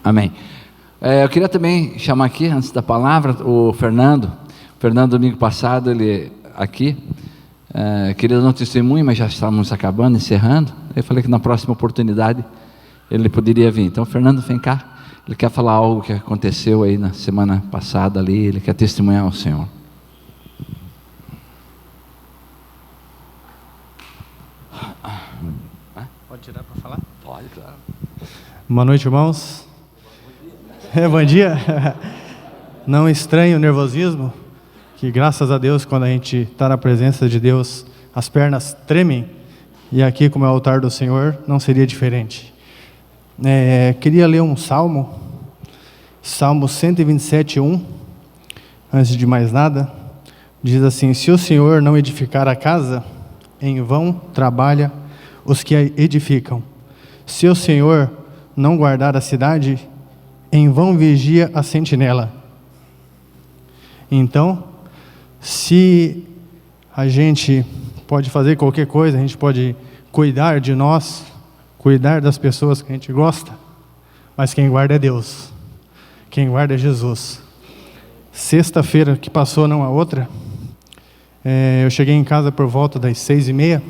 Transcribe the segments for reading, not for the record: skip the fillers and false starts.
Amém. Eu queria também chamar aqui, antes da palavra, o Fernando. Domingo passado, ele aqui, queria dar um testemunho, mas já estávamos acabando, encerrando. Eu falei que na próxima oportunidade ele poderia vir. Então, Fernando, vem cá. Ele quer falar algo que aconteceu aí na semana passada ali, ele quer testemunhar ao Senhor. Pode tirar para falar? Pode, claro. Boa noite, irmãos. Bom dia. Não estranhe o nervosismo, que graças a Deus, quando a gente está na presença de Deus, as pernas tremem, e aqui, como é o altar do Senhor, não seria diferente. Queria ler um Salmo 127:1, antes de mais nada, diz assim: se o Senhor não edificar a casa, em vão trabalha os que a edificam. Se o Senhor não guardar a cidade, em vão vigia a sentinela. Então, se a gente pode fazer qualquer coisa, a gente pode cuidar de nós, cuidar das pessoas que a gente gosta, mas quem guarda é Deus, quem guarda é Jesus. Sexta-feira que passou, não a outra, eu cheguei em casa por volta das 6:30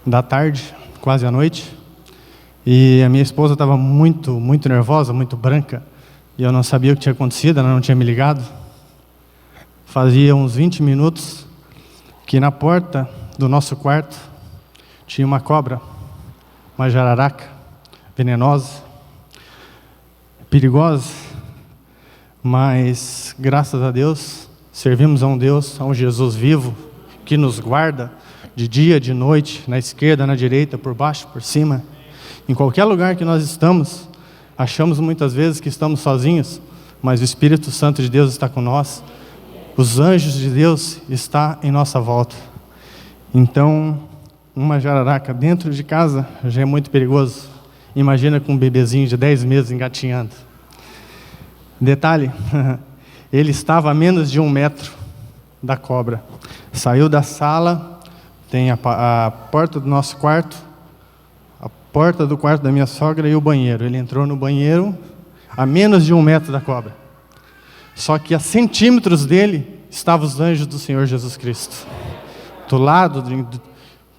da tarde, quase à noite, e a minha esposa estava muito nervosa, muito branca, e eu não sabia o que tinha acontecido, ela não tinha me ligado. Fazia uns 20 minutos que na porta do nosso quarto tinha uma cobra, uma jararaca, venenosa, perigosa, mas graças a Deus, servimos a um Jesus vivo, que nos guarda de dia, de noite, na esquerda, na direita, por baixo, por cima. Em qualquer lugar que nós estamos, achamos muitas vezes que estamos sozinhos, mas o Espírito Santo de Deus está com nós, os anjos de Deus estão em nossa volta. Então, uma jararaca dentro de casa já é muito perigoso. Imagina com um bebezinho de 10 meses engatinhando. Detalhe, ele estava a menos de 1 metro da cobra. Saiu da sala, tem a porta do nosso quarto, a porta do quarto da minha sogra e o banheiro. Ele entrou no banheiro a menos de 1 metro da cobra. Só que a centímetros dele estavam os anjos do Senhor Jesus Cristo. Do lado,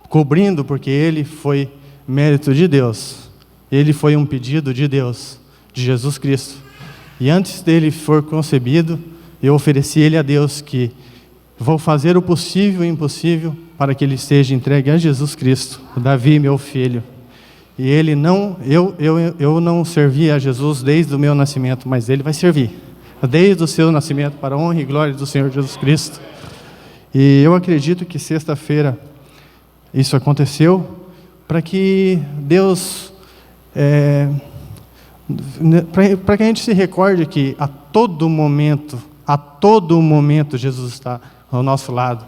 cobrindo, porque ele foi mérito de Deus. Ele foi um pedido de Deus, de Jesus Cristo. E antes dele for concebido, eu ofereci ele a Deus que vou fazer o possível e o impossível para que ele seja entregue a Jesus Cristo, o Davi, meu filho. E ele não, eu não servi a Jesus desde o meu nascimento, mas ele vai servir desde o seu nascimento para a honra e glória do Senhor Jesus Cristo. E eu acredito que sexta-feira isso aconteceu para que Deus, para que a gente se recorde que a todo momento Jesus está ao nosso lado.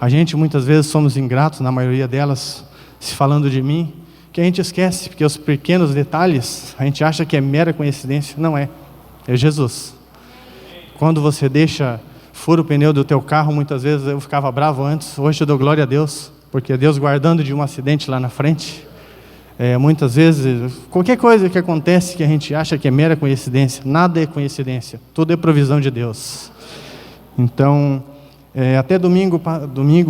A gente muitas vezes somos ingratos, na maioria delas, se falando de mim, que a gente esquece, porque os pequenos detalhes, a gente acha que é mera coincidência, não é, é Jesus. Quando você fura o pneu do teu carro, muitas vezes eu ficava bravo antes, hoje eu dou glória a Deus, porque é Deus guardando de um acidente lá na frente. Muitas vezes, qualquer coisa que acontece que a gente acha que é mera coincidência, nada é coincidência, tudo é provisão de Deus. Então, até domingo,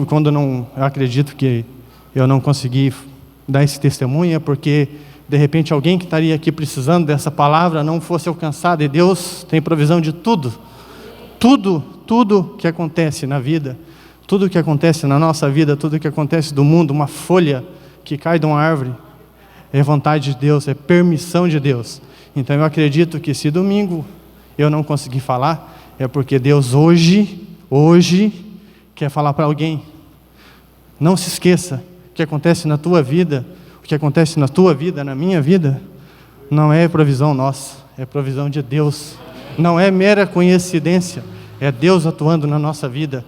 quando eu acredito que eu não consegui dar esse testemunho, é porque, de repente, alguém que estaria aqui precisando dessa palavra não fosse alcançado, e Deus tem provisão de tudo. Tudo que acontece na vida, tudo que acontece na nossa vida, tudo que acontece do mundo, uma folha que cai de uma árvore, é vontade de Deus, é permissão de Deus. Então eu acredito que se domingo eu não conseguir falar, é porque Deus hoje quer falar para alguém. Não se esqueça, o que acontece na tua vida, na minha vida, não é provisão nossa, é provisão de Deus. Não é mera coincidência, é Deus atuando na nossa vida,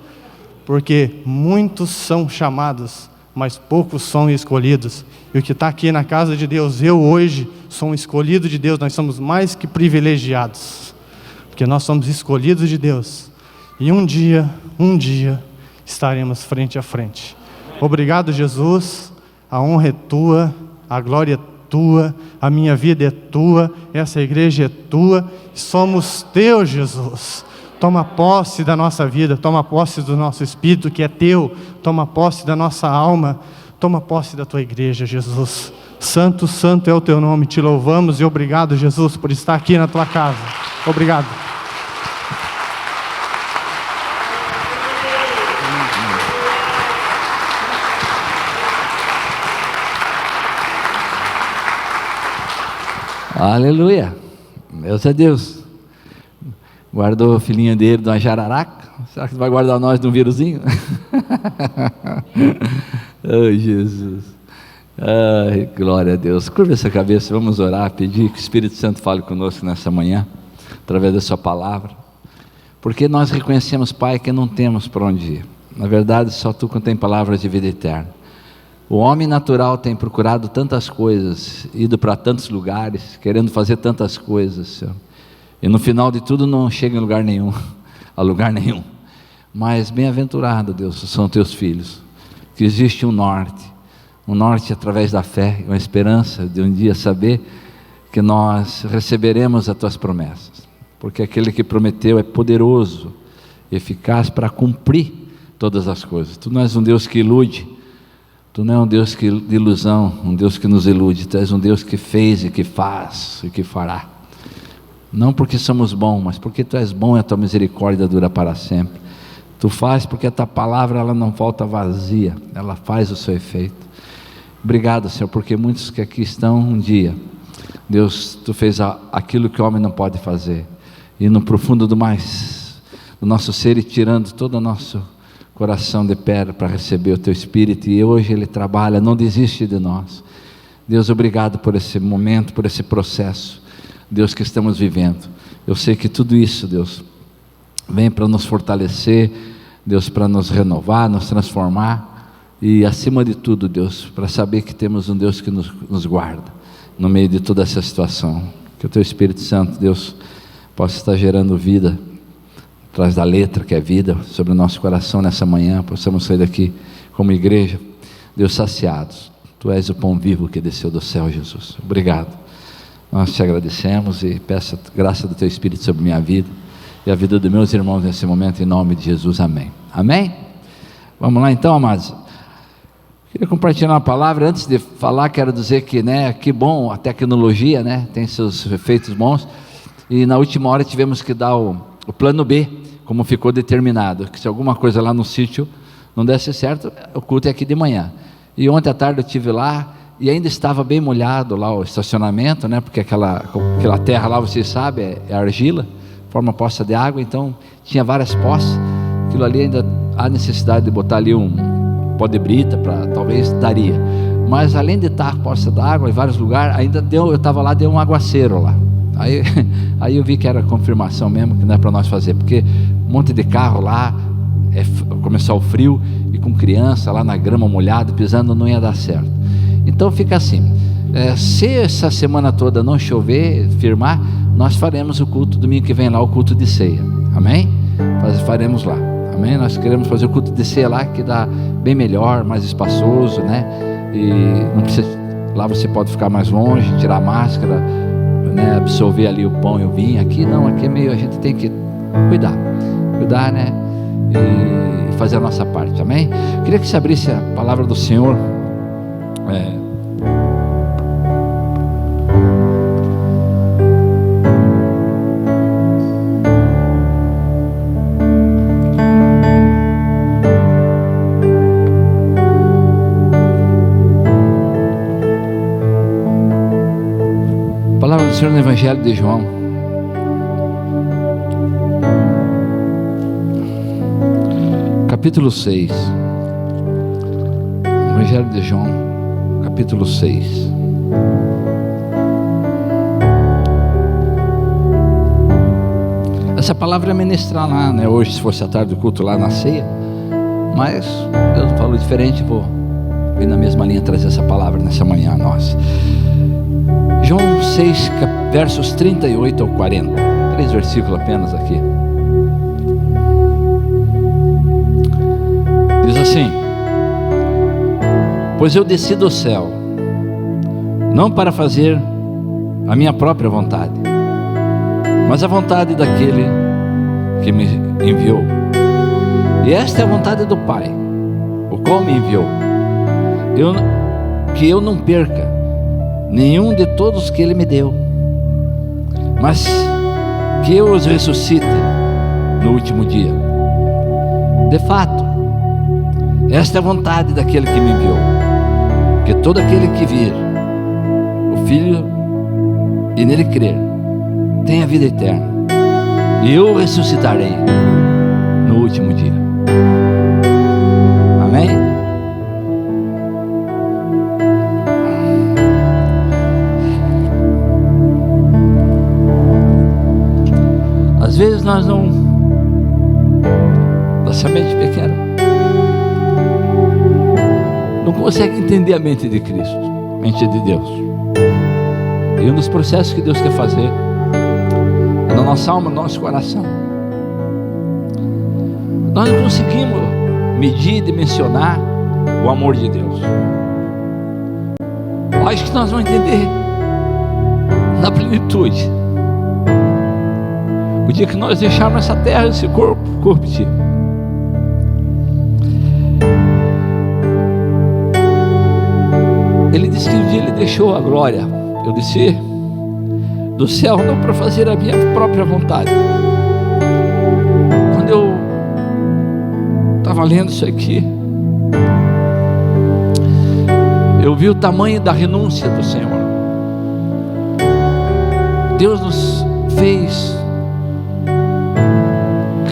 porque muitos são chamados, mas poucos são escolhidos. E o que está aqui na casa de Deus, eu hoje sou um escolhido de Deus, nós somos mais que privilegiados, porque nós somos escolhidos de Deus, e um dia estaremos frente a frente. Obrigado, Jesus, a honra é tua, a glória é tua, a minha vida é tua, essa igreja é tua, somos teus, Jesus. Toma posse da nossa vida, toma posse do nosso espírito que é teu, toma posse da nossa alma, toma posse da tua igreja, Jesus. Santo, santo é o teu nome, te louvamos e obrigado, Jesus, por estar aqui na tua casa. Obrigado. Aleluia, Deus é Deus. Guardou a filhinha dele de uma jararaca. Será que vai guardar nós de um vírusinho? Ai, Jesus. Ai, glória a Deus. Curva essa cabeça, vamos orar, pedir que o Espírito Santo fale conosco nessa manhã, através da sua palavra, porque nós reconhecemos, Pai, que não temos para onde ir. Na verdade, só tu contém palavras de vida eterna. O homem natural tem procurado tantas coisas, ido para tantos lugares, querendo fazer tantas coisas, Senhor, e no final de tudo não chega em lugar nenhum, a lugar nenhum. Mas bem-aventurado, Deus, são teus filhos, que existe um norte através da fé, uma esperança de um dia saber que nós receberemos as tuas promessas, porque aquele que prometeu é poderoso, eficaz para cumprir todas as coisas. Tu não és um Deus que ilude, tu não é um Deus de ilusão, um Deus que nos ilude. Tu és um Deus que fez e que faz e que fará, não porque somos bons, mas porque tu és bom e a tua misericórdia dura para sempre. Tu faz porque a tua palavra ela não volta vazia, ela faz o seu efeito. Obrigado, Senhor, porque muitos que aqui estão um dia, Deus, tu fez aquilo que o homem não pode fazer, e no profundo do nosso ser, e tirando todo o nosso coração de pedra para receber o teu Espírito, e hoje ele trabalha, não desiste de nós. Deus, obrigado por esse momento, por esse processo, Deus, que estamos vivendo. Eu sei que tudo isso, Deus, vem para nos fortalecer, Deus, para nos renovar, nos transformar, e acima de tudo, Deus, para saber que temos um Deus que nos guarda no meio de toda essa situação. Que o teu Espírito Santo, Deus, possa estar gerando vida atrás da letra que é vida sobre o nosso coração nessa manhã. Possamos sair daqui como igreja, Deus, saciados. Tu és o pão vivo que desceu do céu, Jesus. Obrigado, nós te agradecemos e peço a graça do teu Espírito sobre minha vida e a vida dos meus irmãos nesse momento, em nome de Jesus, amém. Amém? Vamos lá então, amados. Queria compartilhar uma palavra. Antes de falar, quero dizer que, que bom a tecnologia, tem seus efeitos bons, e na última hora tivemos que dar o plano B, como ficou determinado, que se alguma coisa lá no sítio não desse certo, o culto é aqui de manhã. E ontem à tarde eu estive lá, e ainda estava bem molhado lá o estacionamento, porque aquela terra lá, vocês sabem, é argila, forma poça de água, então tinha várias poças. Aquilo ali ainda há necessidade de botar ali um pó de brita, talvez daria, mas além de estar poça d'água em vários lugares, ainda eu estava lá, deu um aguaceiro lá, aí eu vi que era confirmação mesmo, que não é para nós fazer, porque um monte de carro lá, começou o frio, e com criança lá na grama molhada, pisando, não ia dar certo. Então fica assim, se essa semana toda não chover, firmar, nós faremos o culto domingo que vem lá, o culto de ceia, amém? Faremos lá, amém? Nós queremos fazer o culto de ceia lá, que dá bem melhor, mais espaçoso, e não precisa, lá você pode ficar mais longe, tirar a máscara, absorver ali o pão e o vinho. Aqui não, aqui é meio, a gente tem que cuidar, e fazer a nossa parte, amém? Eu queria que você abrisse a palavra do Senhor, no Evangelho de João, capítulo 6. Evangelho de João, capítulo 6. Essa palavra é ministrar lá, hoje, se fosse a tarde do culto lá na ceia, mas Deus falou diferente, vou vir na mesma linha trazer essa palavra nessa manhã a nós. João 6, versos 38 ao 40, 3 versículos apenas aqui. Diz assim: pois eu desci do céu, não para fazer a minha própria vontade, mas a vontade daquele que me enviou. E esta é a vontade do Pai, o qual me enviou, que eu não perca nenhum de todos que Ele me deu, mas que eu os ressuscite no último dia. De fato, esta é a vontade daquele que me enviou, que todo aquele que vir o Filho e nele crer tenha vida eterna, e eu ressuscitarei no último dia. Amém? Às vezes nós não, nossa mente pequena não consegue entender a mente de Cristo, mente de Deus. E um dos processos que Deus quer fazer é na nossa alma, no nosso coração. Nós não conseguimos medir e dimensionar o amor de Deus. Acho que nós vamos entender na plenitude o dia que nós deixarmos essa terra, esse corpo corruptível. Ele disse que um dia Ele deixou a glória. Eu desci do céu não para fazer a minha própria vontade. Quando eu estava lendo isso aqui, eu vi o tamanho da renúncia do Senhor. Deus nos fez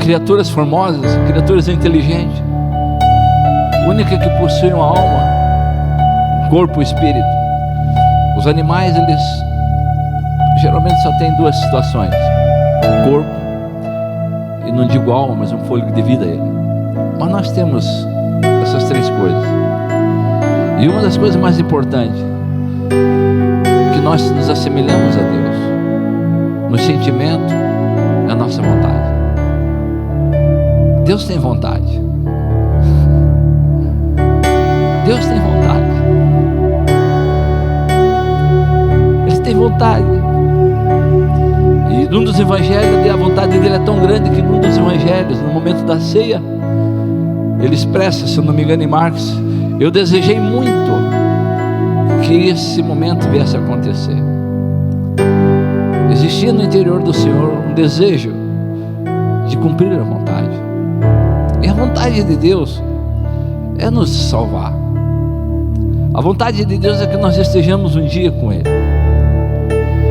criaturas formosas, criaturas inteligentes, única que possui uma alma, um corpo e espírito. Os animais, eles geralmente só têm duas situações: o corpo, e não digo alma, mas um fôlego de vida a ele. Mas nós temos essas três coisas. E uma das coisas mais importantes, que nós nos assemelhamos a Deus no sentimento, é a nossa vontade. Deus tem vontade. Deus tem vontade. Ele tem vontade. E num dos evangelhos, a vontade dele é tão grande que num dos evangelhos, no momento da ceia, ele expressa, se eu não me engano, em Marcos: eu desejei muito que esse momento viesse a acontecer. Existia no interior do Senhor um desejo de cumprir a vontade. E a vontade de Deus é nos salvar. A vontade de Deus é que nós estejamos um dia com Ele.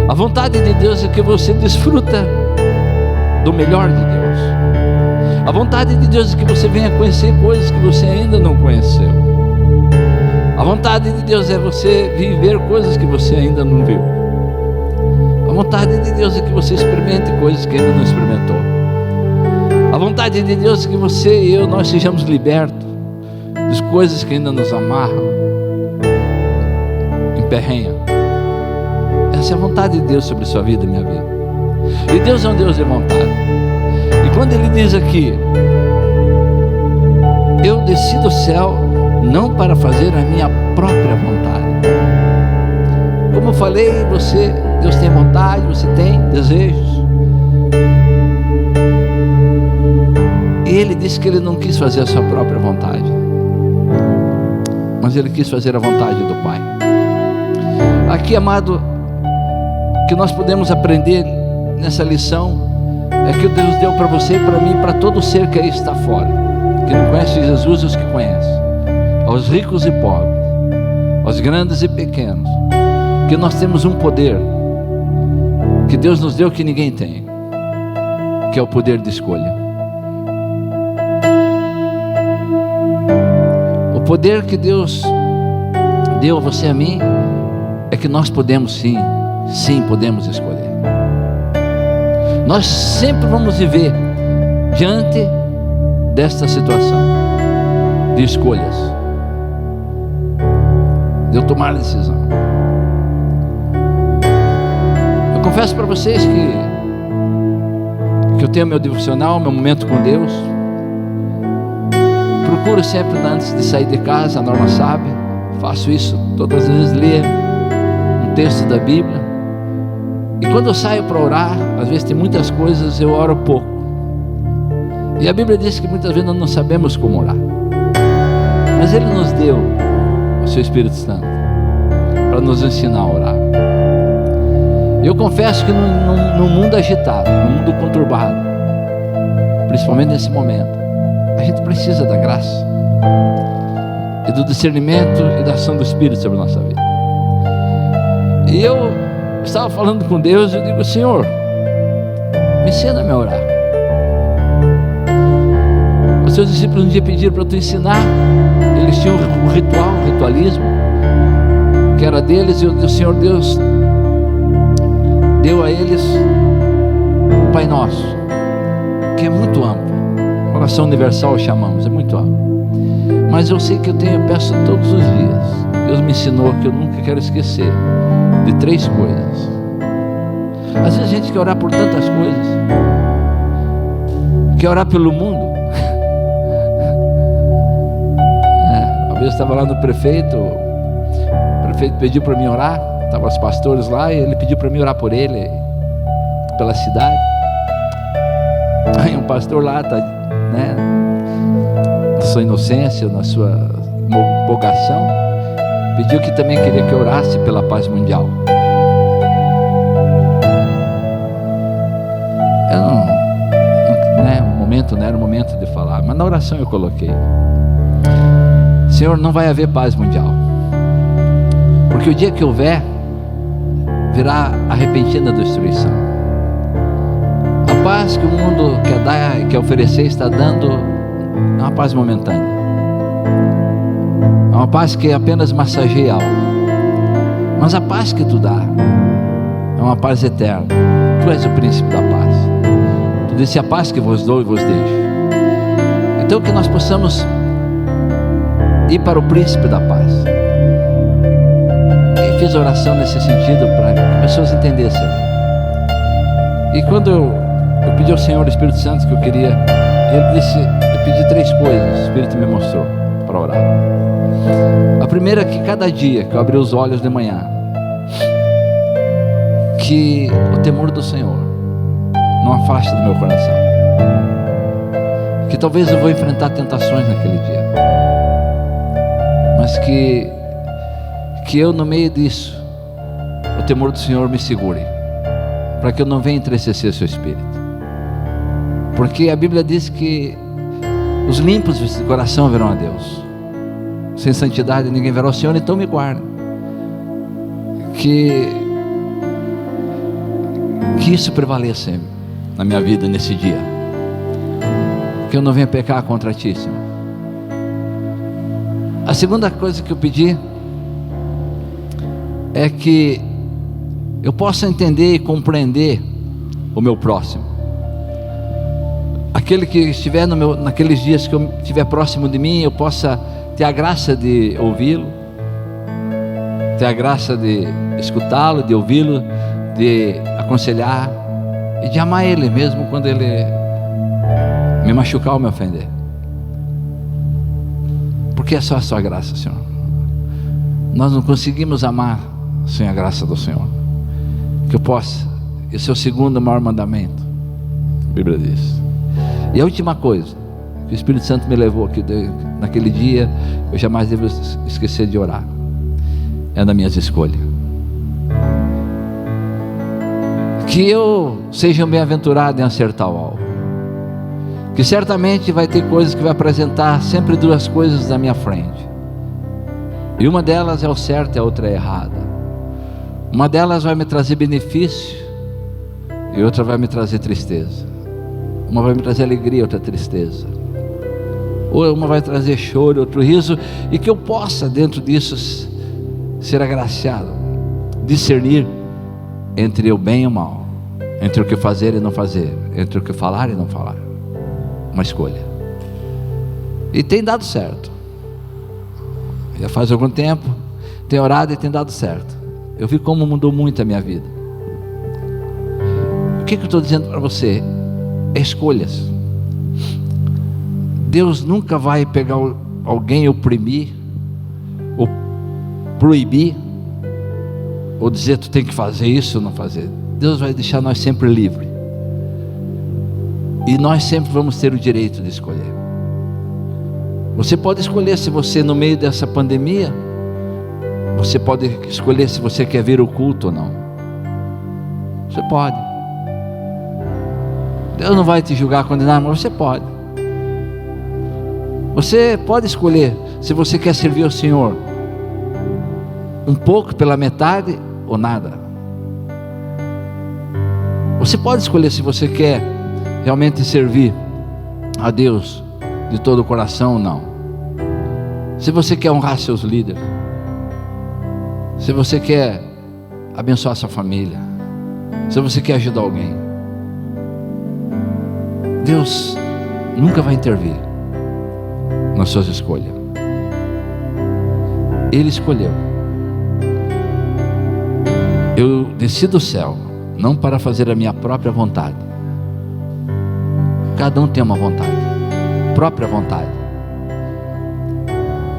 A vontade de Deus é que você desfruta do melhor de Deus. A vontade de Deus é que você venha conhecer coisas que você ainda não conheceu. A vontade de Deus é você viver coisas que você ainda não viu. A vontade de Deus é que você experimente coisas que ainda não experimentou. A vontade de Deus é que você e eu, nós sejamos libertos das coisas que ainda nos amarram, emperrenham. Essa é a vontade de Deus sobre a sua vida e minha vida. E Deus é um Deus de vontade. E quando Ele diz aqui: eu desci do céu não para fazer a minha própria vontade. Como eu falei, Deus tem vontade, você tem desejos. E Ele disse que Ele não quis fazer a sua própria vontade, mas Ele quis fazer a vontade do Pai. Aqui, amado, que nós podemos aprender nessa lição é que Deus deu para você e para mim, para todo ser que aí está fora, que não conhece Jesus e os que conhecem, aos ricos e pobres, aos grandes e pequenos, que nós temos um poder que Deus nos deu que ninguém tem, que é o poder de escolha. O poder que Deus deu a você e a mim é que nós podemos sim podemos escolher. Nós sempre vamos viver diante desta situação de escolhas, de eu tomar a decisão. Eu confesso para vocês que eu tenho meu devocional, meu momento com Deus. Procuro sempre, antes de sair de casa, a Norma sabe, faço isso todas as vezes, ler um texto da Bíblia. E quando eu saio para orar, às vezes tem muitas coisas, eu oro pouco. E a Bíblia diz que muitas vezes nós não sabemos como orar, mas Ele nos deu o Seu Espírito Santo para nos ensinar a orar. Eu confesso que no mundo agitado, no mundo conturbado, principalmente nesse momento, a gente precisa da graça e do discernimento e da ação do Espírito sobre a nossa vida. E eu estava falando com Deus e eu digo: Senhor, me ensina a orar. Os seus discípulos um dia pediram para tu ensinar. Eles tinham um ritual, um ritualismo que era deles, e o Senhor Deus deu a eles o Pai Nosso, que é muito amplo. Oração universal chamamos, é muito amplo. Mas eu sei que eu peço todos os dias. Deus me ensinou que eu nunca quero esquecer de 3 coisas. Às vezes a gente quer orar por tantas coisas, quer orar pelo mundo. Uma vez eu estava lá no prefeito, o prefeito pediu para mim orar, estavam os pastores lá, e ele pediu para mim orar por ele, pela cidade. Aí um pastor lá está, na sua inocência, na sua empolgação, pediu que também queria que eu orasse pela paz mundial. Eu o momento não era o momento de falar, mas na oração eu coloquei: Senhor, não vai haver paz mundial, porque o dia que houver, virá a repentina destruição. A paz que o mundo quer dar, quer oferecer, está dando, é uma paz momentânea, é uma paz que apenas massageia a alma. Mas a paz que tu dá é uma paz eterna. Tu és o príncipe da paz. Tu disse: a paz que vos dou e vos deixo. Então que nós possamos ir para o príncipe da paz. E fiz oração nesse sentido para que as pessoas entendessem. E quando eu pedi ao Senhor o Espírito Santo que eu queria, Ele disse: eu pedi 3 coisas, o Espírito me mostrou para orar. A primeira é que cada dia que eu abrir os olhos de manhã, que o temor do Senhor não afaste do meu coração, que talvez eu vou enfrentar tentações naquele dia, mas que eu, no meio disso, o temor do Senhor me segure, para que eu não venha entristecer seu espírito, porque a Bíblia diz que os limpos de coração verão a Deus, sem santidade ninguém verá o Senhor. Então me guarde, que isso prevaleça na minha vida nesse dia, que eu não venha pecar contra ti, Senhor. A segunda coisa que eu pedi é que eu possa entender e compreender o meu próximo, aquele que estiver naqueles dias que eu estiver próximo de mim, eu possa ter a graça de ouvi-lo, ter a graça de escutá-lo, de ouvi-lo, de aconselhar e de amar ele mesmo quando ele me machucar ou me ofender, porque é só a sua graça, Senhor. Nós não conseguimos amar sem a graça do Senhor. Que eu possa, esse é o segundo maior mandamento, a Bíblia diz. E a última coisa que o Espírito Santo me levou aqui naquele dia, eu jamais devo esquecer de orar, é das minhas escolhas. Que eu seja um bem-aventurado em acertar o alvo, que certamente vai ter coisas que vai apresentar sempre 2 coisas na minha frente, e uma delas é o certo e a outra é errada. Uma delas vai me trazer benefício e outra vai me trazer tristeza. Uma vai me trazer alegria, outra tristeza. Ou uma vai trazer choro, outro riso, e que eu possa dentro disso ser agraciado, discernir entre o bem e o mal, entre o que fazer e não fazer, entre o que falar e não falar. Uma escolha. E tem dado certo. Já faz algum tempo, tenho orado e tem dado certo. Eu vi como mudou muito a minha vida. O que eu estou dizendo para você? É escolhas. Deus nunca vai pegar alguém, oprimir ou proibir ou dizer tu tem que fazer isso ou não fazer. Deus vai deixar nós sempre livres. E nós sempre vamos ter o direito de escolher. Você pode escolher se você, no meio dessa pandemia, você pode escolher se você quer vir o culto ou não. Você pode. Deus não vai te julgar, condenar, mas você pode. Você pode escolher se você quer servir ao Senhor um pouco, pela metade ou nada. Você pode escolher se você quer realmente servir a Deus de todo o coração ou não. Se você quer honrar seus líderes, se você quer abençoar sua família, se você quer ajudar alguém, Deus nunca vai intervir nas suas escolhas. Ele escolheu. Eu desci do céu, não para fazer a minha própria vontade. Cada um tem uma vontade, própria vontade.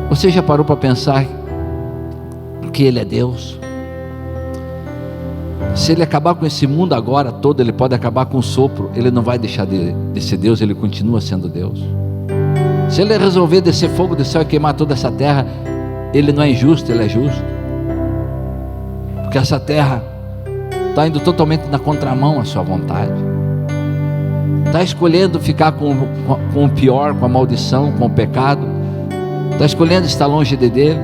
Você já parou para pensar que Ele é Deus? Se Ele acabar com esse mundo agora todo, Ele pode acabar com o sopro. Ele não vai deixar de ser Deus, Ele continua sendo Deus. Se Ele resolver descer fogo do céu e queimar toda essa terra, Ele não é injusto, Ele é justo. Porque essa terra está indo totalmente na contramão à sua vontade. Está escolhendo ficar com o pior, com a maldição, com o pecado. Está escolhendo estar longe de Deus.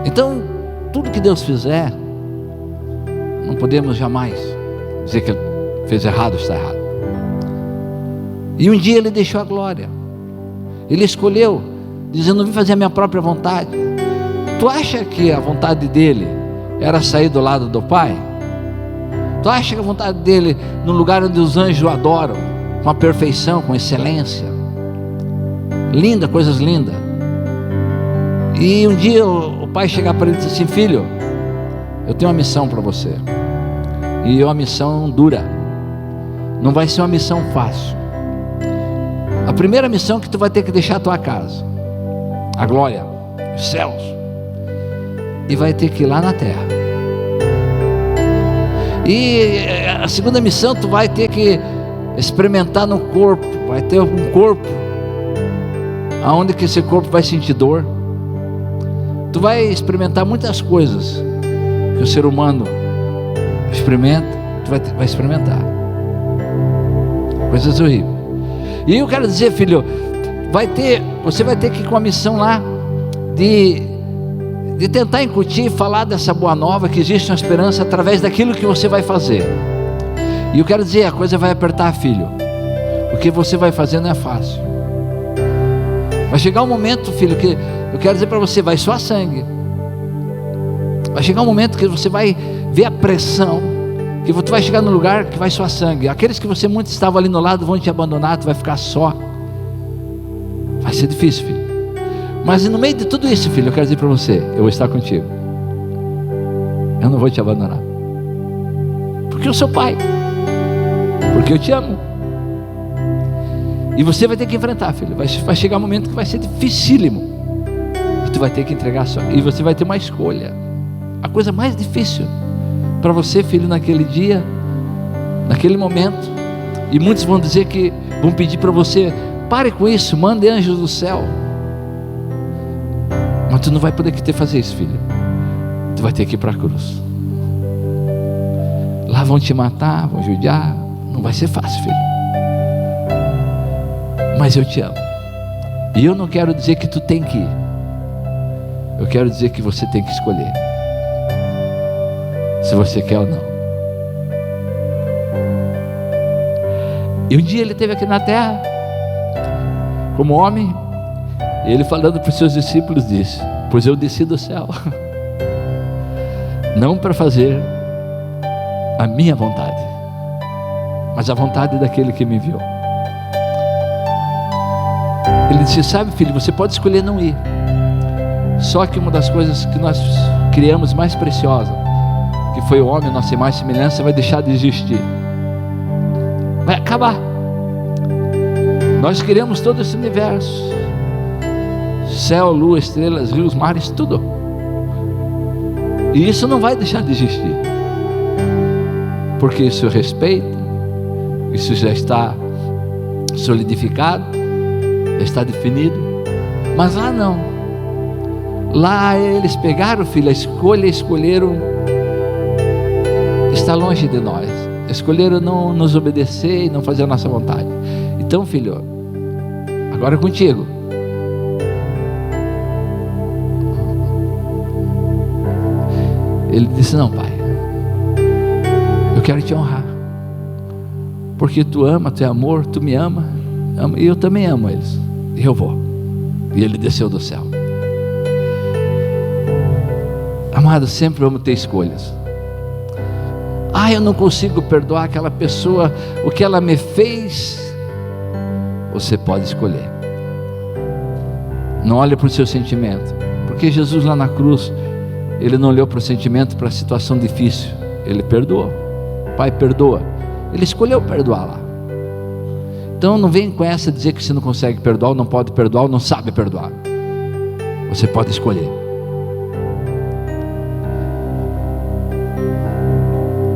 Então, tudo que Deus fizer, não podemos jamais dizer que Ele fez errado ou está errado. E um dia Ele deixou a glória. Ele escolheu, dizendo: não vim fazer a minha própria vontade. Tu acha que a vontade dele era sair do lado do Pai? Tu acha que a vontade dele, no lugar onde os anjos o adoram, com a perfeição, com excelência, linda, coisas lindas, e um dia o Pai chegar para ele e dizer assim: filho, eu tenho uma missão para você, e é uma missão dura, não vai ser uma missão fácil. A primeira missão é que tu vai ter que deixar a tua casa, a glória, os céus, e vai ter que ir lá na terra. E a segunda missão, tu vai ter que experimentar no corpo, vai ter um corpo, aonde que esse corpo vai sentir dor. Tu vai experimentar muitas coisas que o ser humano experimenta, tu vai experimentar coisas horríveis. E eu quero dizer, filho, você vai ter que ir com a missão lá de tentar incutir e falar dessa boa nova, que existe uma esperança através daquilo que você vai fazer. E eu quero dizer, a coisa vai apertar, filho. O que você vai fazer não é fácil. Vai chegar um momento, filho, que eu quero dizer para você, vai suar sangue. Vai chegar um momento que você vai ver a pressão, que você vai chegar no lugar que vai suar sangue. Aqueles que você muito estava ali no lado vão te abandonar, tu vai ficar só. Vai ser difícil, filho. Mas no meio de tudo isso, filho, eu quero dizer para você, eu vou estar contigo. Eu não vou te abandonar. Porque eu sou pai. Porque eu te amo. E você vai ter que enfrentar, filho. Vai chegar um momento que vai ser dificílimo. E tu vai ter que entregar só. E você vai ter uma escolha. A coisa mais difícil para você, filho, naquele dia, naquele momento. E muitos vão dizer que vão pedir para você: pare com isso, mande anjos do céu. Mas tu não vai poder fazer isso, filho. Tu vai ter que ir para a cruz. Lá vão te matar, vão judiar. Não vai ser fácil, filho. Mas eu te amo. E eu não quero dizer que tu tem que ir. Eu quero dizer que você tem que escolher. Se você quer ou não. E um dia ele esteve aqui na terra, como homem, e ele falando para os seus discípulos disse: pois eu desci do céu, não para fazer a minha vontade, mas a vontade daquele que me enviou. Ele disse: sabe, filho, você pode escolher não ir. Só que uma das coisas que nós criamos mais preciosa, que foi o homem, nossa imagem e semelhança, vai deixar de existir. Vai acabar. Nós criamos todo esse universo, céu, lua, estrelas, rios, mares, tudo. E isso não vai deixar de existir, porque isso respeita, isso já está solidificado, já está definido. Mas lá não. Lá eles pegaram, filho, a escolha, escolheram estar longe de nós, escolheram não nos obedecer e não fazer a nossa vontade. Então, filho, agora é contigo. Ele disse: não, pai, eu quero te honrar, porque tu ama, tu é amor, tu me ama, e eu também amo eles, e eu vou. E ele desceu do céu. Amado, sempre vamos ter escolhas. Eu não consigo perdoar aquela pessoa, o que ela me fez. Você pode escolher. Não olhe para o seu sentimento, porque Jesus lá na cruz, Ele não olhou para o sentimento, para a situação difícil. Ele perdoou. Pai, perdoa. Ele escolheu perdoar lá. Então não vem com essa dizer que você não consegue perdoar, ou não pode perdoar, ou não sabe perdoar. Você pode escolher.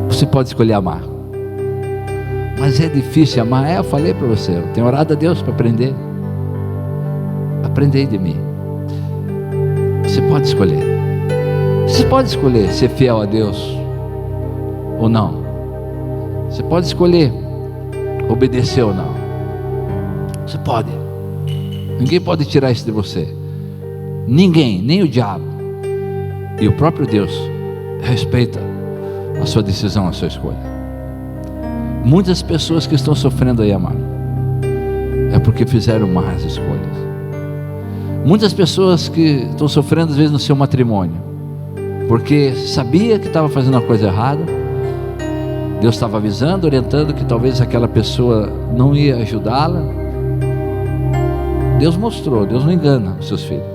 Você pode escolher amar. Mas é difícil amar. Eu falei para você, eu tenho orado a Deus para aprender. Aprendei de mim. Você pode escolher. Você pode escolher ser fiel a Deus ou não. Você pode escolher obedecer ou não. Você pode. Ninguém pode tirar isso de você. Ninguém, nem o diabo. E o próprio Deus respeita a sua decisão, a sua escolha. Muitas pessoas que estão sofrendo aí, amado, é porque fizeram más escolhas. Muitas pessoas que estão sofrendo às vezes no seu matrimônio, porque sabia que estava fazendo uma coisa errada. Deus estava avisando, orientando que talvez aquela pessoa não ia ajudá-la. Deus mostrou, Deus não engana os seus filhos,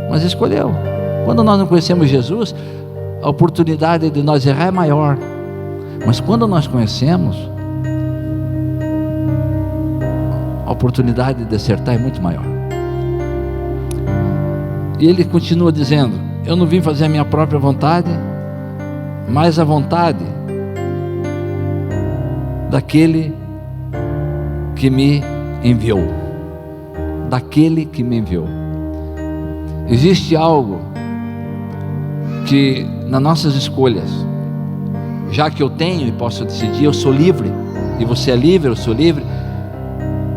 mas escolheu. Quando nós não conhecemos Jesus, a oportunidade de nós errar é maior. Mas quando nós conhecemos, a oportunidade de acertar é muito maior. E ele continua dizendo: eu não vim fazer a minha própria vontade, mas a vontade daquele que me enviou. Daquele que me enviou. Existe algo que nas nossas escolhas, já que eu tenho e posso decidir, eu sou livre, e você é livre, eu sou livre,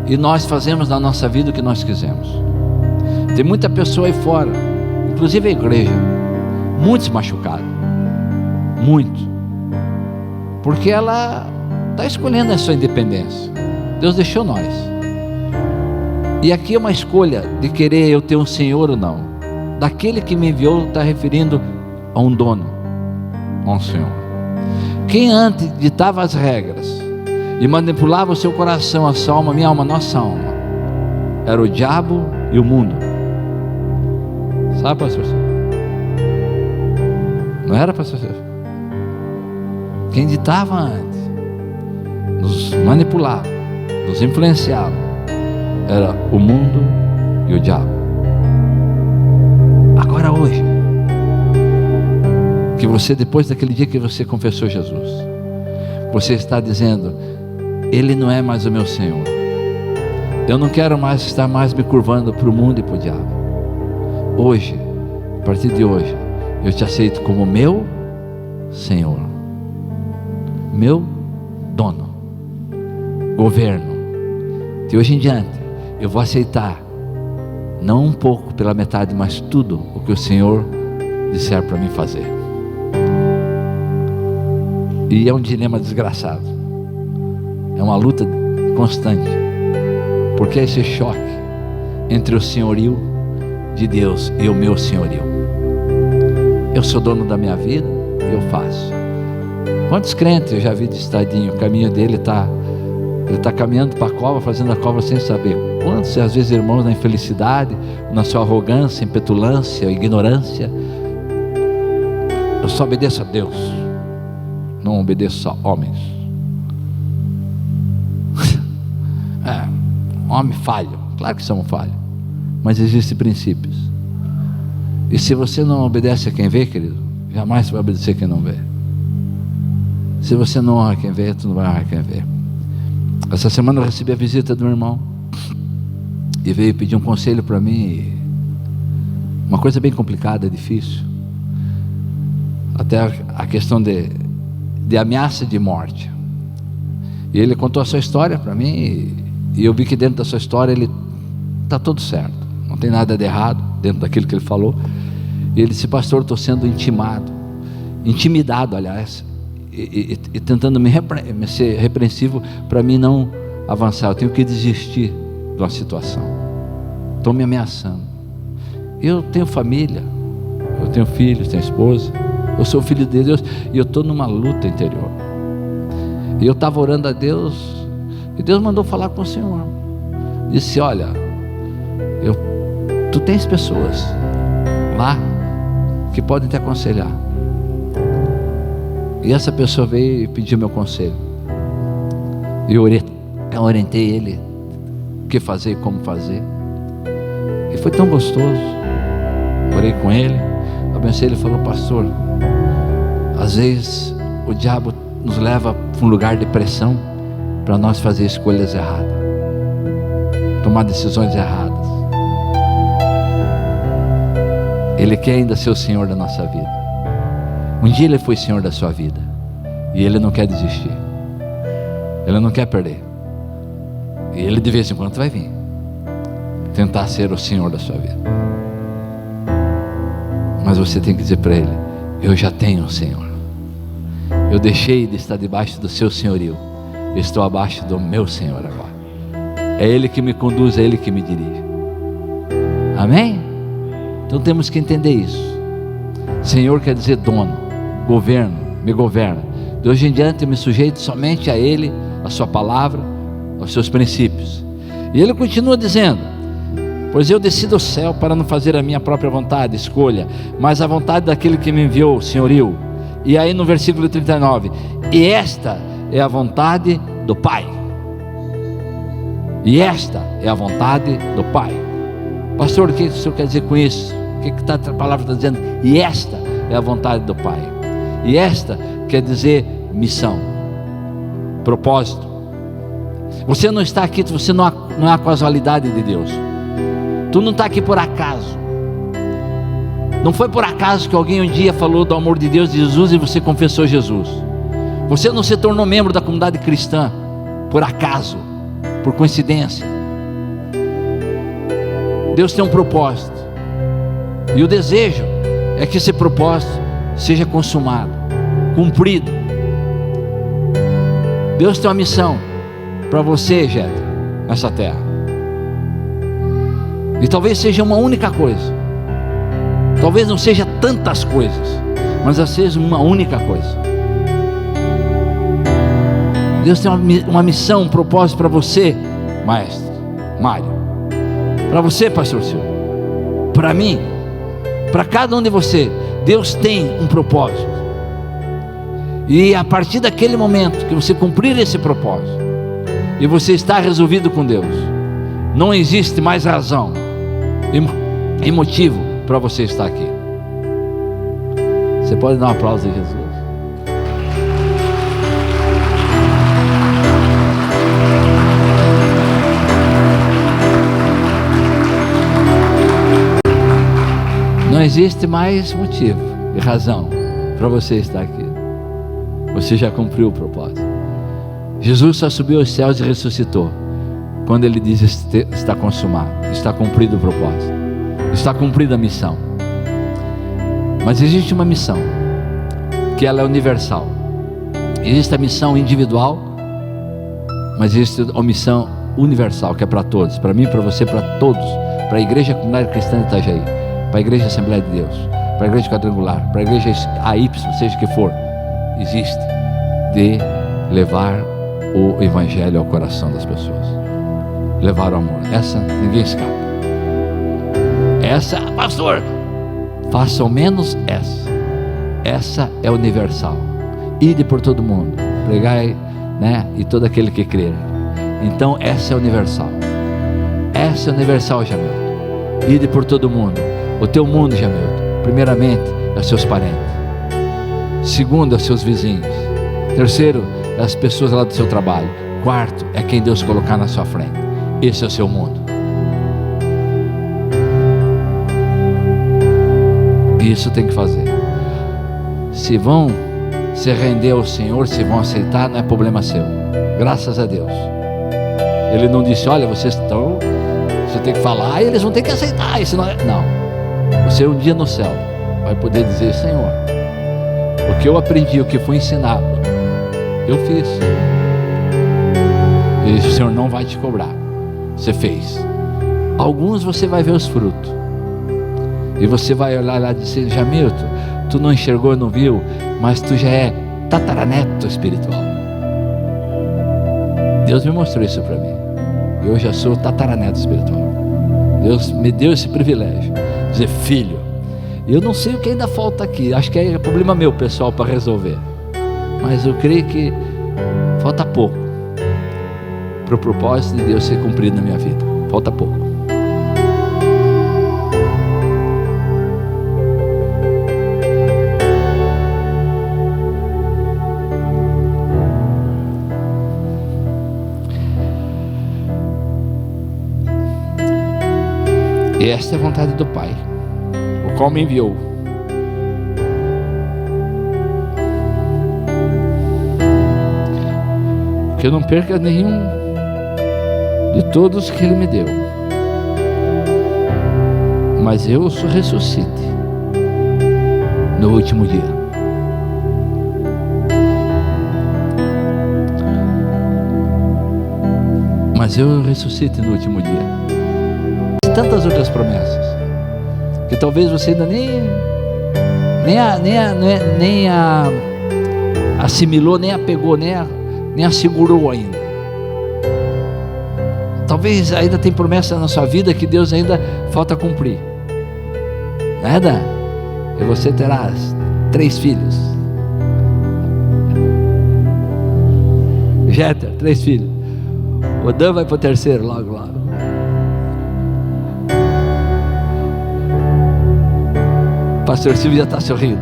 e nós fazemos na nossa vida o que nós quisermos. Tem muita pessoa aí fora, inclusive a igreja, muitos machucados, muito, porque ela está escolhendo a sua independência. Deus deixou nós, e aqui é uma escolha de querer eu ter um Senhor ou não. Daquele que me enviou está referindo a um dono, a um Senhor. Quem antes ditava as regras e manipulava o seu coração, a sua alma, minha alma, nossa alma, era o diabo e o mundo. Sabe, pastor? Não era, pastor? Quem ditava antes, nos manipulava, nos influenciava, era o mundo e o diabo. Agora hoje, que você, depois daquele dia que você confessou Jesus, você está dizendo: Ele não é mais o meu Senhor. Eu não quero mais estar mais me curvando para o mundo e para o diabo. Hoje, a partir de hoje, eu te aceito como meu Senhor, meu dono, governo. De hoje em diante, eu vou aceitar, não um pouco pela metade, mas tudo o que o Senhor disser para mim fazer. E é um dilema desgraçado, é uma luta constante, porque é esse choque entre o senhorio de Deus e o meu senhorio. Eu sou dono da minha vida, eu faço. Quantos crentes eu já vi de estadinho, o caminho dele ele está caminhando para a cova, fazendo a cova sem saber. Quantos, às vezes, irmãos, na infelicidade, na sua arrogância, impetulância, ignorância. Eu só obedeço a Deus, não obedeço a homens. Homem falho, claro que somos falhos, mas existem princípios. E se você não obedece a quem vê, querido, Jamais você vai obedecer quem não vê. Se você não honra quem vê, tu não vai honrar quem vê. Essa semana eu recebi a visita do meu irmão e veio pedir um conselho para mim. Uma coisa bem complicada, difícil. Até a questão de ameaça de morte. E ele contou a sua história para mim, e eu vi que dentro da sua história ele está tudo certo, não tem nada de errado dentro daquilo que ele falou. E ele disse: pastor, estou sendo intimidado, aliás, e tentando ser repreensivo para mim não avançar. Eu tenho que desistir de uma situação, estão me ameaçando. Eu tenho família, eu tenho filhos, tenho esposa, eu sou filho de Deus, e eu estou numa luta interior. E eu estava orando a Deus, e Deus mandou falar com o Senhor. Disse: olha, tu tens pessoas lá que podem te aconselhar. E essa pessoa veio e pediu meu conselho. E eu orientei ele o que fazer e como fazer. E foi tão gostoso. Orei com ele, abençoei ele. Falou: pastor, às vezes o diabo nos leva para um lugar de pressão para nós fazer escolhas erradas, tomar decisões erradas. Ele quer ainda ser o Senhor da nossa vida. Um dia Ele foi Senhor da sua vida, e Ele não quer desistir, Ele não quer perder. E Ele de vez em quando vai vir tentar ser o Senhor da sua vida. Mas você tem que dizer para Ele: eu já tenho o Senhor. Eu deixei de estar debaixo do seu senhorio, eu estou abaixo do meu Senhor agora. É Ele que me conduz, é Ele que me dirige. Amém? Então temos que entender isso. Senhor quer dizer dono, governo, me governa. De hoje em diante eu me sujeito somente a Ele, a sua palavra, aos seus princípios. E Ele continua dizendo: pois eu desci do céu para não fazer a minha própria vontade, escolha, mas a vontade daquele que me enviou, senhorio. E aí no versículo 39, e esta é a vontade do Pai. E esta é a vontade do Pai. Pastor, o que o senhor quer dizer com isso? O que a palavra está dizendo? E esta é a vontade do Pai. E esta quer dizer missão, propósito. Você não está aqui, você não é a casualidade de Deus. Tu não está aqui por acaso. Não foi por acaso que alguém um dia falou do amor de Deus, de Jesus, e você confessou Jesus. Você não se tornou membro da comunidade cristã por acaso, por coincidência. Deus tem um propósito, e o desejo é que esse propósito seja consumado, cumprido. Deus tem uma missão para você, Jéssica, nessa terra. E talvez seja uma única coisa. Talvez não seja tantas coisas, mas seja uma única coisa. Deus tem uma missão, um propósito para você, maestro Mário, para você, pastor Silvio, para mim, para cada um de você. Deus tem um propósito, e a partir daquele momento que você cumprir esse propósito, e você está resolvido com Deus, não existe mais razão e motivo para você estar aqui. Você pode dar um aplauso a Jesus? Não existe mais motivo e razão para você estar aqui. Você já cumpriu o propósito. Jesus só subiu aos céus e ressuscitou quando Ele diz: está consumado, está cumprido o propósito, está cumprida a missão. Mas existe uma missão que ela é universal. Existe a missão individual, mas existe a missão universal, que é para todos, para mim, para você, para todos, para a Igreja Comunidade Cristã de Itajaí, para a Igreja Assembleia de Deus, para a Igreja Quadrangular, para a Igreja AY, seja o que for. Existe de levar o Evangelho ao coração das pessoas, levar o amor. Essa ninguém escapa. Essa, pastor, faça ao menos essa. Essa é universal. Ide por todo mundo, pregai, né? E todo aquele que crer. Então essa é universal. Essa é universal, Jamilton. Ide por todo mundo. O teu mundo, Jamilton, primeiramente é os seus parentes. Segundo, é os seus vizinhos. Terceiro, é as pessoas lá do seu trabalho. Quarto, é quem Deus colocar na sua frente. Esse é o seu mundo. Isso tem que fazer. Se vão se render ao Senhor, se vão aceitar, não é problema seu. Graças a Deus. Ele não disse, olha, você tem que falar e eles vão ter que aceitar. Isso não é... Não. Você um dia no céu vai poder dizer, Senhor, o que eu aprendi, o que foi ensinado, eu fiz. E o Senhor não vai te cobrar. Você fez. Alguns você vai ver os frutos. E você vai olhar lá e dizer, Jamilton, tu não enxergou, não viu, mas tu já é tataraneto espiritual. Deus me mostrou isso para mim. Eu já sou tataraneto espiritual. Deus me deu esse privilégio. Dizer, filho, eu não sei o que ainda falta aqui. Acho que é problema meu, pessoal, para resolver. Mas eu creio que falta pouco para o propósito de Deus ser cumprido na minha vida. Falta pouco. E esta é a vontade do Pai, o qual me enviou. Que eu não perca nenhum de todos que Ele me deu, mas eu os ressuscite no último dia. Mas eu ressuscite no último dia. Tantas outras promessas que talvez você ainda nem assimilou, nem apegou, nem assegurou ainda. Talvez ainda tem promessa na sua vida que Deus ainda falta cumprir. Nada? E você terá 3 filhos. Jéter, 3 filhos. O Dan vai para o 3º logo. Pastor Silvio já está sorrindo.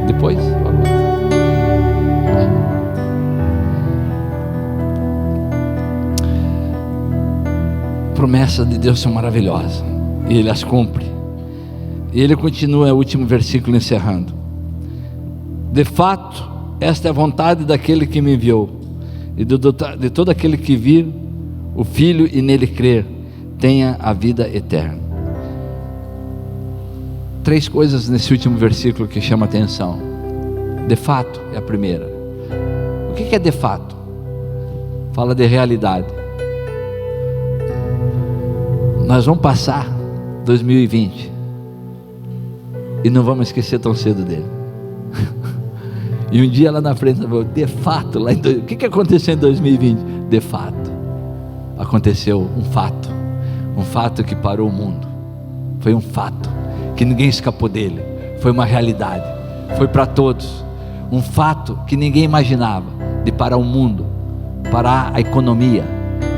Depois? Promessas de Deus são maravilhosas e Ele as cumpre. E Ele continua o último versículo encerrando. De fato, esta é a vontade daquele que me enviou, e de todo aquele que vir o Filho e nele crer, tenha a vida eterna. 3 coisas nesse último versículo que chama a atenção. De fato é a primeira. O que é de fato? Fala de realidade. Nós vamos passar 2020 e não vamos esquecer tão cedo dele. E um dia lá na frente, de fato, o que aconteceu em 2020? De fato, aconteceu um fato que parou o mundo. Foi um fato que ninguém escapou dele. Foi uma realidade, foi para todos. Um fato que ninguém imaginava, de parar o mundo, parar a economia,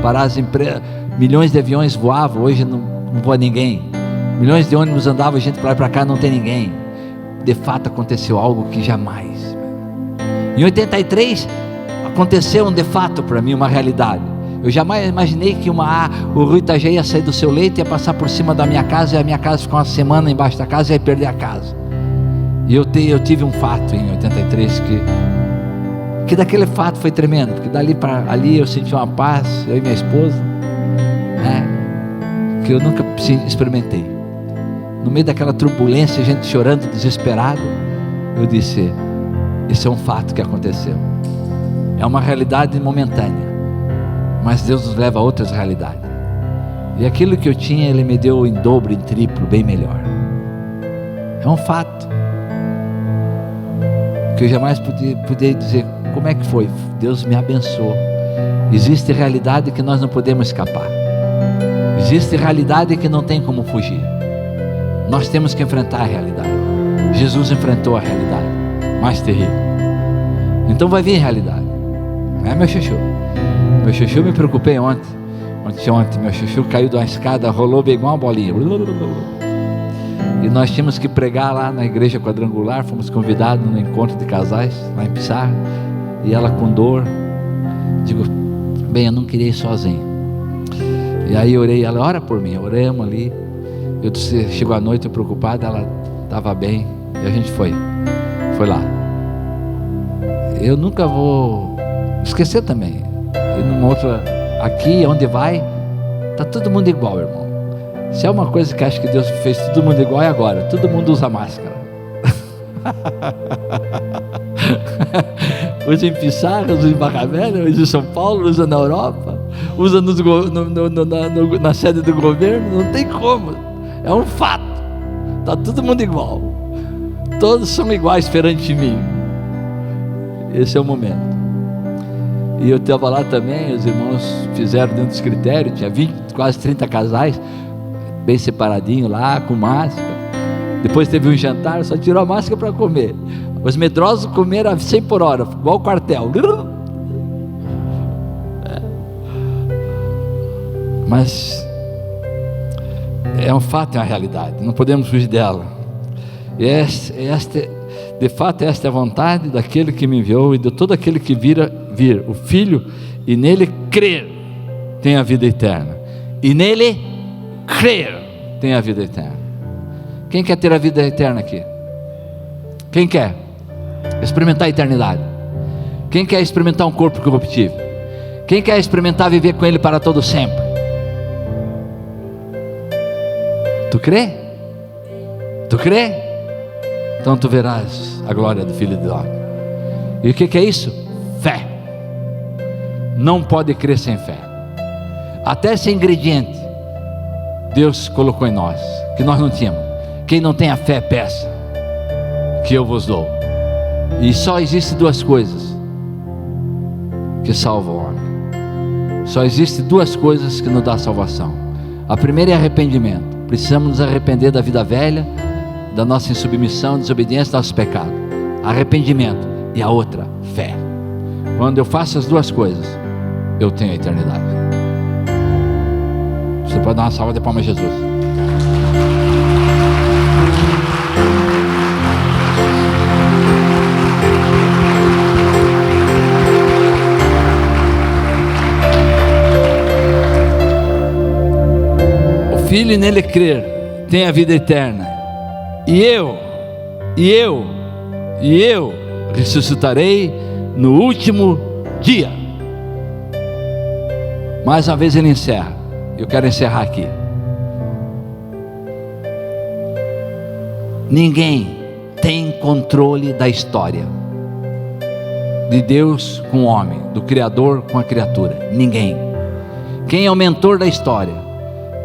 parar as empresas. Milhões de aviões voavam, hoje não voa ninguém. Milhões de ônibus andavam, gente para lá e para cá, não tem ninguém. De fato aconteceu algo que jamais. Em 83 aconteceu um de fato para mim, uma realidade. Eu jamais imaginei que o rio Itajaí ia sair do seu leito, ia passar por cima da minha casa, e a minha casa ficou uma semana embaixo da casa e ia perder a casa. E eu tive um fato em 83 que daquele fato foi tremendo, porque dali para ali eu senti uma paz, eu e minha esposa, que eu nunca experimentei. No meio daquela turbulência, gente chorando, desesperado, eu disse, isso é um fato que aconteceu. É uma realidade momentânea, mas Deus nos leva a outras realidades. E aquilo que eu tinha, Ele me deu em dobro, em triplo, bem melhor. É um fato que eu jamais podia dizer como é que foi. Deus me abençoou. Existe realidade que nós não podemos escapar. Existe realidade que não tem como fugir. Nós temos que enfrentar a realidade. Jesus enfrentou a realidade mais terrível. Então vai vir realidade, não é, meu chuchu? Meu chuchu, me preocupei ontem, meu chuchu caiu de uma escada, rolou bem igual uma bolinha. E nós tínhamos que pregar lá na igreja quadrangular, fomos convidados no encontro de casais, lá em Pissarra, e ela com dor, digo, bem, eu não queria ir sozinho. E aí orei, ela, ora por mim, oramos ali. Eu disse, chegou a noite, eu preocupado, ela estava bem, e a gente foi lá. Eu nunca vou esquecer também, e numa outra, aqui onde vai, está todo mundo igual, irmão. Se é uma coisa que acho que Deus fez todo mundo igual, é agora, todo mundo usa máscara. Usa em Pissarra, usa em Barra Velha, usa em São Paulo, usa na Europa, usa na sede do governo, não tem como, é um fato, está todo mundo igual, todos são iguais perante mim. Esse é o momento. E eu estava lá também, os irmãos fizeram dentro dos critérios, tinha 20, quase 30 casais, bem separadinho lá, com máscara. Depois teve um jantar, só tirou a máscara para comer. Os medrosos comeram a 100 por hora, igual o quartel. Mas é um fato, é uma realidade, não podemos fugir dela. E de fato, esta é a vontade daquele que me enviou e de todo aquele que vir o Filho e nele crer, tem a vida eterna. E nele crer, tem a vida eterna. Quem quer ter a vida eterna aqui? Quem quer experimentar a eternidade? Quem quer experimentar um corpo corruptível? Quem quer experimentar viver com Ele para todo sempre? Tu crê? Tu crê? Então tu verás a glória do Filho de Deus. E o que é isso? Fé. Não pode crer sem fé. Até esse ingrediente Deus colocou em nós, que nós não tínhamos. Quem não tem a fé, peça, que eu vos dou. E só existem duas coisas que salvam o homem. Só existem duas coisas que nos dão salvação. A primeira é arrependimento. Precisamos nos arrepender da vida velha, da nossa insubmissão, desobediência, dos nossos pecados. Arrependimento. E a outra, fé. Quando eu faço as duas coisas, eu tenho a eternidade. Você pode dar uma salva de palmas a Jesus. O Filho e nele crer tem a vida eterna. E eu ressuscitarei no último dia. Mais uma vez ele encerra. Eu quero encerrar aqui. Ninguém tem controle da história de Deus com o homem, do Criador com a criatura. Ninguém. Quem é o mentor da história?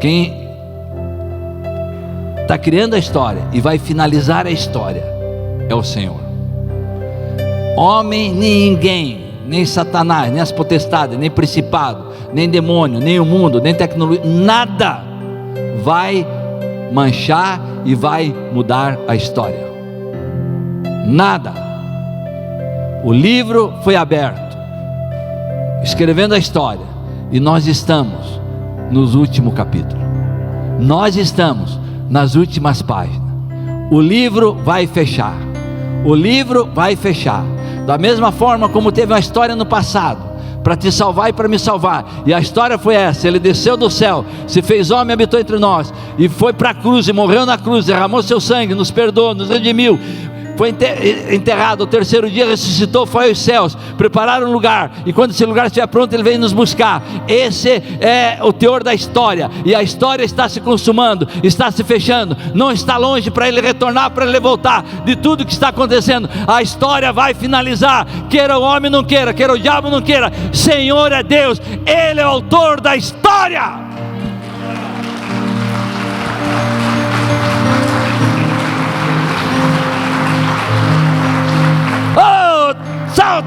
Quem está criando a história e vai finalizar a história é o Senhor. Homem, ninguém, nem Satanás, nem as potestades, nem principado, nem demônio, nem o mundo, nem tecnologia, nada vai manchar e vai mudar a história. Nada. O livro foi aberto, escrevendo a história, e nós estamos nos últimos capítulos. Nós estamos nas últimas páginas. O livro vai fechar. O livro vai fechar. Da mesma forma como teve uma história no passado, para te salvar e para me salvar, e a história foi essa: ele desceu do céu, se fez homem, habitou entre nós, e foi para a cruz, e morreu na cruz, derramou seu sangue, nos perdoou, nos redimiu, foi enterrado, ao terceiro dia ressuscitou, foi aos céus, prepararam um lugar, e quando esse lugar estiver pronto, ele vem nos buscar. Esse é o teor da história, e a história está se consumando, está se fechando, não está longe para ele retornar, para ele voltar. De tudo que está acontecendo, a história vai finalizar, queira o homem não queira, queira o diabo não queira, Senhor é Deus, Ele é o autor da história.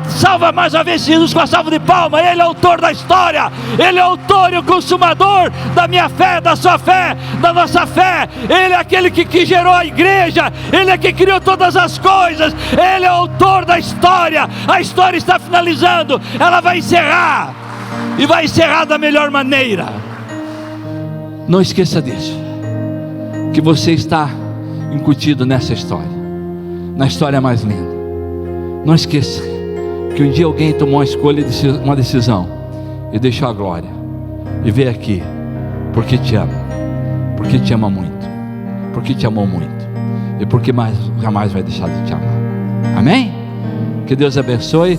Salva mais uma vez Jesus com a salva de palma. Ele é o autor da história, Ele é o autor e o consumador da minha fé, da sua fé, da nossa fé. Ele é aquele que gerou a igreja, Ele é que criou todas as coisas, Ele é o autor da história. A história está finalizando, ela vai encerrar. e vai encerrar da melhor maneira. Não esqueça disso, que você está incutido nessa história, na história mais linda. Não esqueça que um dia alguém tomou uma escolha, uma decisão, e deixou a glória, e veio aqui porque te ama, porque te ama muito, porque te amou muito, e porque jamais vai deixar de te amar. Amém? Que Deus abençoe.